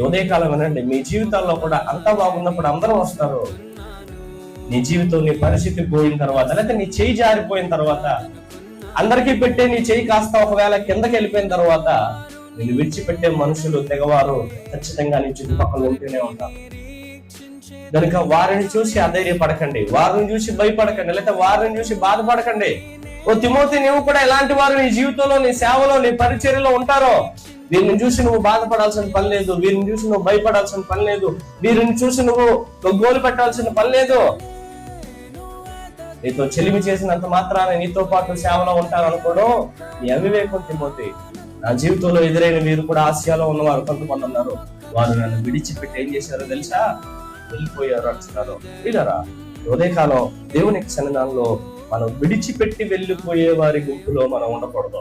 ఉదయకాలం వినండి, మీ జీవితాల్లో కూడా అంతా బాగున్నప్పుడు అందరూ వస్తారు. నీ జీవితం, నీ పరిస్థితి పోయిన తర్వాత, లేకపోతే నీ చేయి జారిపోయిన తర్వాత, అందరికీ పెట్టే నీ చేయి కాస్త ఒకవేళ కిందకి వెళ్ళిపోయిన తర్వాత, నేను విడిచిపెట్టే మనుషులు, తెగవారు ఖచ్చితంగా నీ చుట్టుపక్కల ఉంటూనే ఉంటారు. కనుక వారిని చూసి అధైర్యపడకండి, వారిని చూసి భయపడకండి, లేకపోతే వారిని చూసి బాధపడకండి. ఓ తిమోతి, నువ్వు కూడా ఎలాంటి వారు నీ జీవితంలో, నీ సేవలో, నీ పరిచర్యలో ఉంటారో, వీరిని చూసి నువ్వు బాధపడాల్సిన పని లేదు, వీరిని చూసి నువ్వు భయపడాల్సిన పని లేదు, వీరిని చూసి నువ్వు గోలు పెట్టాల్సిన పని లేదు. నీతో చెలిమి చేసినంత మాత్రాన నీతో పాటు సేవలో ఉంటారు అనుకోవడం నీ అవివేకం తిమోతి. నా జీవితంలో ఎదురైన వీరు కూడా ఆసియాలో ఉన్నవారు కొంతమంది ఉన్నారు. వారు నన్ను విడిచిపెట్టి ఏం చేశారో తెలుసా? వెళ్ళిపోయారు అంటున్నారు. వీళ్ళరా, ఉదయకాలం దేవునికి సన్నిధానంలో మనం విడిచిపెట్టి వెళ్ళిపోయే వారి గుంపులో మనం ఉండకూడదు.